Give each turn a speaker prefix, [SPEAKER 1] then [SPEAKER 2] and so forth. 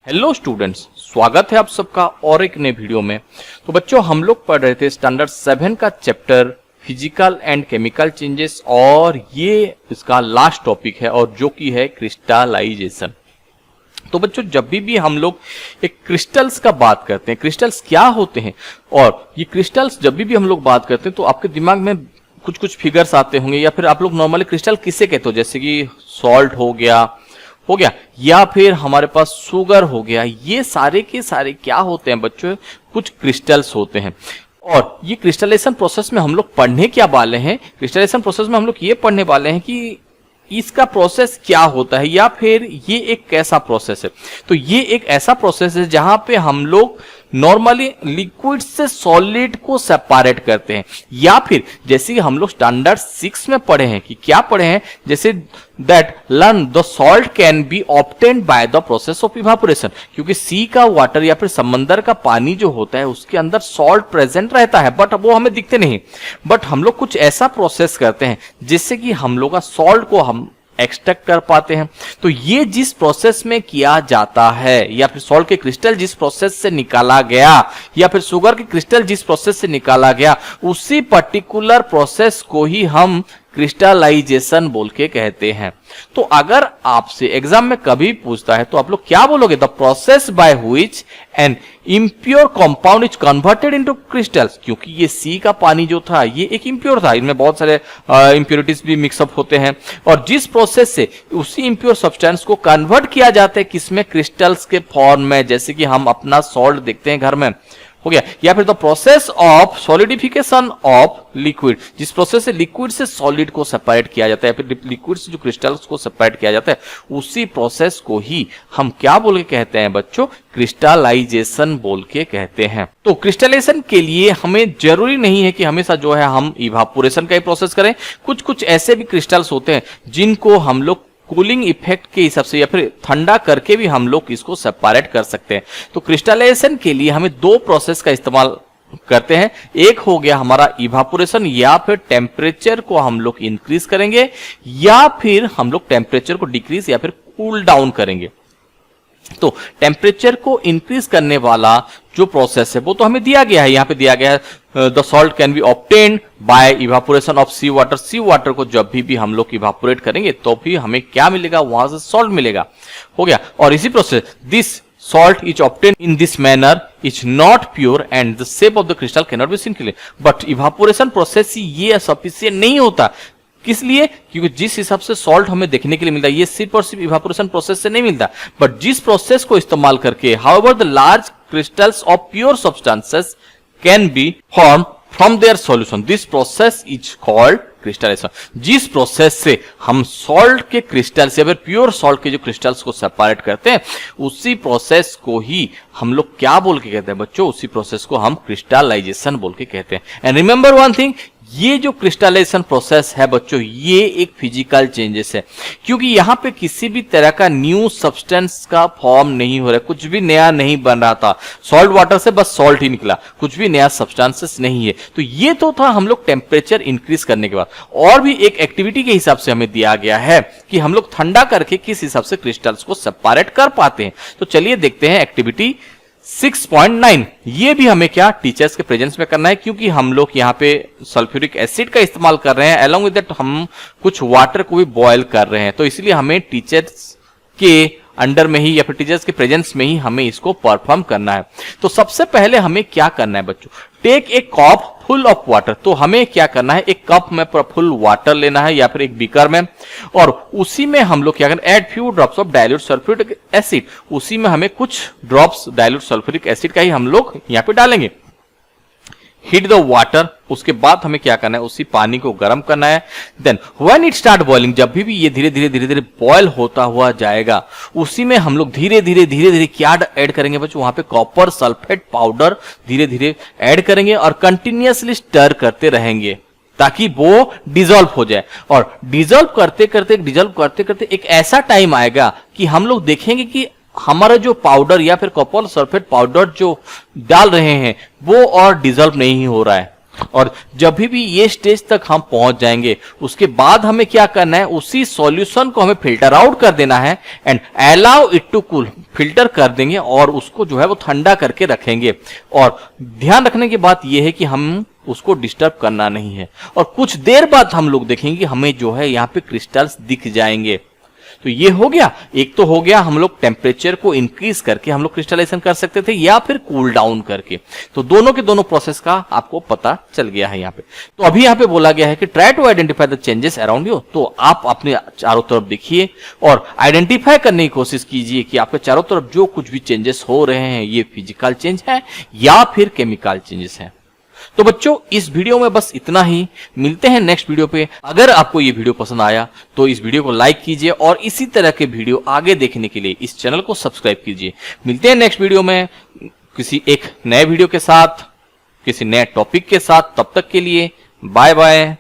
[SPEAKER 1] Hello students, स्वागत है आप सबका और एक नए वीडियो में। तो बच्चों, हम लोग पढ़ रहे थे स्टैंडर्ड 7 का chapter physical and chemical changes और ये इसका लास्ट टॉपिक है और जो कि है क्रिस्टलाइजेशन। तो बच्चों, जब भी हम लोग एक क्रिस्टल्स का बात करते हैं, क्रिस्टल्स क्या होते हैं और ये क्रिस्टल्स जब भी हम लोग बात करते हैं तो आपके दिमाग में कुछ फिगर्स आते होंगे या फिर आप लोग नॉर्मली क्रिस्टल किसे कहते हो, जैसे कि सॉल्ट हो गया या फिर हमारे पास शुगर हो गया। ये सारे के सारे क्या होते हैं बच्चों, कुछ क्रिस्टल्स होते हैं। और ये क्रिस्टलाइजेशन प्रोसेस में हम लोग पढ़ने क्या वाले हैं, क्रिस्टलाइजेशन प्रोसेस में हम लोग ये पढ़ने वाले हैं कि इसका प्रोसेस क्या होता है या फिर ये एक कैसा प्रोसेस है। तो ये एक ऐसा प्रोसेस है जहां पे हम लोग नॉर्मली लिक्विड से सॉलिड को सेपरेट करते हैं, या फिर जैसे कि हम लोग स्टैंडर्ड 6 में पढ़े हैं कि क्या पढ़े हैं, जैसे that learn the salt can be obtained by the process of evaporation. क्योंकि सी का वाटर या फिर समंदर का पानी जो होता है उसके अंदर सॉल्ट प्रेजेंट रहता है, बट वो हमें दिखते नहीं। बट हम लोग कुछ ऐसा प्रोसेस करते हैं जिससे कि हम लोग का सॉल्ट को हम एक्सट्रैक्ट कर पाते हैं। तो ये जिस प्रोसेस में किया जाता है या फिर सॉल्ट के क्रिस्टल जिस प्रोसेस से निकाला गया या फिर शुगर के क्रिस्टल जिस प्रोसेस से निकाला गया, उसी पर्टिकुलर प्रोसेस को ही हम क्रिस्टलाइजेशन बोल के कहते हैं। तो अगर आपसे एग्जाम में कभी पूछता है तो आप लोग क्या बोलोगे, the process by which N impure compound is converted into crystals. क्योंकि ये सी का पानी जो था ये एक इम्प्योर था, इनमें बहुत सारे इम्प्योरिटीज भी मिक्सअप होते हैं, और जिस प्रोसेस से उसी इम्प्योर सब्सटेंस को कन्वर्ट किया जाता है किसमें, क्रिस्टल्स के फॉर्म में। जैसे कि हम अपना सॉल्ट देखते हैं घर में, हो गया, या फिर the process of solidification of liquid, जिस प्रोसेस से लिक्विड से सॉलिड को सेपरेट किया जाता है, फिर लिक्विड से जो क्रिस्टल्स को सेपरेट किया जाता है, उसी प्रोसेस को ही हम क्या बोल के कहते हैं बच्चों, क्रिस्टलाइजेशन बोल के कहते हैं। तो क्रिस्टलाइजेशन के लिए हमें जरूरी नहीं है कि हमेशा जो है हम इवापोरेशन का ही प्रोसेस करें। कुछ ऐसे भी क्रिस्टल्स होते हैं जिनको हम लोग कूलिंग इफेक्ट के हिसाब से या फिर ठंडा करके भी हम लोग इसको सेपरेट कर सकते हैं। तो क्रिस्टलाइजेशन के लिए हमें दो प्रोसेस का इस्तेमाल करते हैं। एक हो गया हमारा इवापोरेशन, या फिर टेम्परेचर को हम लोग इंक्रीज करेंगे या फिर हम लोग टेम्परेचर को डिक्रीज या फिर कूल डाउन करेंगे। तो टेम्परेचर को इंक्रीज करने वाला जो प्रोसेस है वो तो हमें दिया गया है, यहां पे दिया गया है the salt can be obtained by evaporation of sea water. Sea water को जब भी हम लोग इवापोरेट करेंगे तो भी हमें क्या मिलेगा, वहां से सॉल्ट मिलेगा, हो गया। और इसी process this salt is obtained in this manner is not pure and the shape of the crystal cannot be seen clearly। but evaporation process ये sufficient नहीं होता। किस लिए, क्योंकि जिस हिसाब से सॉल्ट हमें देखने के लिए मिलता है ये सिर्फ और सिर्फ इवापोरेशन प्रोसेस से नहीं मिलता, बट जिस प्रोसेस को इस्तेमाल करके however the large crystals of pure substances can be form from their solution, this process is called crystallization. जिस प्रोसेस से हम सॉल्ट के क्रिस्टल्स या फिर प्योर सॉल्ट के जो क्रिस्टल्स को सेपरेट करते हैं उसी प्रोसेस को ही हम लोग क्या बोल के कहते हैं बच्चों, उसी प्रोसेस को हम क्रिस्टलाइजेशन बोल के कहते हैं। एंड रिमेंबर वन थिंग, ये जो क्रिस्टलाइजेशन प्रोसेस है बच्चों ये एक फिजिकल चेंजेस है, क्योंकि यहां पे किसी भी तरह का न्यू सब्सटेंस का फॉर्म नहीं हो रहा है, कुछ भी नया नहीं बन रहा था। सॉल्ट वाटर से बस सॉल्ट ही निकला, कुछ भी नया सब्सटेंसेस नहीं है। तो ये तो था हम लोग टेम्परेचर इंक्रीज करने के बाद। और भी एक एक्टिविटी के हिसाब से हमें दिया गया है कि हम लोग ठंडा करके किस हिसाब से क्रिस्टल्स को सेपरेट कर पाते हैं। तो चलिए देखते हैं एक्टिविटी 6.9। ये भी हमें क्या टीचर्स के प्रेजेंस में करना है, क्योंकि हम लोग यहाँ पे सल्फ्यूरिक एसिड का इस्तेमाल कर रहे हैं, अलोंग विद दैट हम कुछ वाटर को भी बॉयल कर रहे हैं। तो इसलिए हमें टीचर्स के अंडर में ही या फिर टीचर्स के प्रेजेंस में ही हमें इसको परफॉर्म करना है। तो सबसे पहले हमें क्या करना है बच्चों, take a cup full of water. तो हमें क्या करना है, एक कप में फुल वाटर लेना है या फिर एक बीकर में, और उसी में हम लोग क्या करें, add few drops of dilute sulphuric acid. उसी में हमें कुछ ड्रॉप्स डाइल्यूट सल्फ्यूरिक एसिड का ही हम लोग यहाँ पे डालेंगे। हीट द वाटर, उसके बाद हमें क्या करना है, उसी पानी को गर्म करना है। Then when it start boiling, जब भी ये धीरे धीरे बॉयल होता हुआ जाएगा, उसी में हम लोग धीरे धीरे क्या ऐड करेंगे बच्चों, वहां पे कॉपर सल्फेट पाउडर धीरे धीरे ऐड करेंगे और कंटिन्यूअसली स्टर करते रहेंगे ताकि वो डिजोल्व हो जाए। और डिजोल्व करते करते एक ऐसा टाइम आएगा कि हम लोग देखेंगे कि हमारा जो पाउडर या फिर कॉपर सल्फेट पाउडर जो डाल रहे हैं वो और डिजोल्व नहीं हो रहा है। और जब भी ये स्टेज तक हम पहुंच जाएंगे उसके बाद हमें क्या करना है, उसी सॉल्यूशन को हमें फिल्टर आउट कर देना है and allow it to cool, filter कर देंगे और उसको जो है वो ठंडा करके रखेंगे। और ध्यान रखने की बात यह है कि हम उसको डिस्टर्ब करना नहीं है। और कुछ देर बाद हम लोग देखेंगे हमें जो है यहाँ पे क्रिस्टल्स दिख जाएंगे। तो ये हो गया, एक तो हो गया हम लोग टेम्परेचर को इंक्रीज करके हम लोग क्रिस्टलाइजेशन कर सकते थे या फिर कूल डाउन करके। तो दोनों के दोनों प्रोसेस का आपको पता चल गया है यहाँ पे। तो अभी यहाँ पे बोला गया है कि try to identify the changes around you. तो आप अपने चारों तरफ देखिए और आइडेंटिफाई करने की कोशिश कीजिए कि आपके चारों तरफ जो कुछ भी चेंजेस हो रहे हैं ये फिजिकल चेंज है या फिर केमिकल चेंजेस है। तो बच्चों इस वीडियो में बस इतना ही, मिलते हैं नेक्स्ट वीडियो पे। अगर आपको ये वीडियो पसंद आया तो इस वीडियो को लाइक कीजिए और इसी तरह के वीडियो आगे देखने के लिए इस चैनल को सब्सक्राइब कीजिए। मिलते हैं नेक्स्ट वीडियो में किसी एक नए वीडियो के साथ, किसी नए टॉपिक के साथ। तब तक के लिए बाय बाय।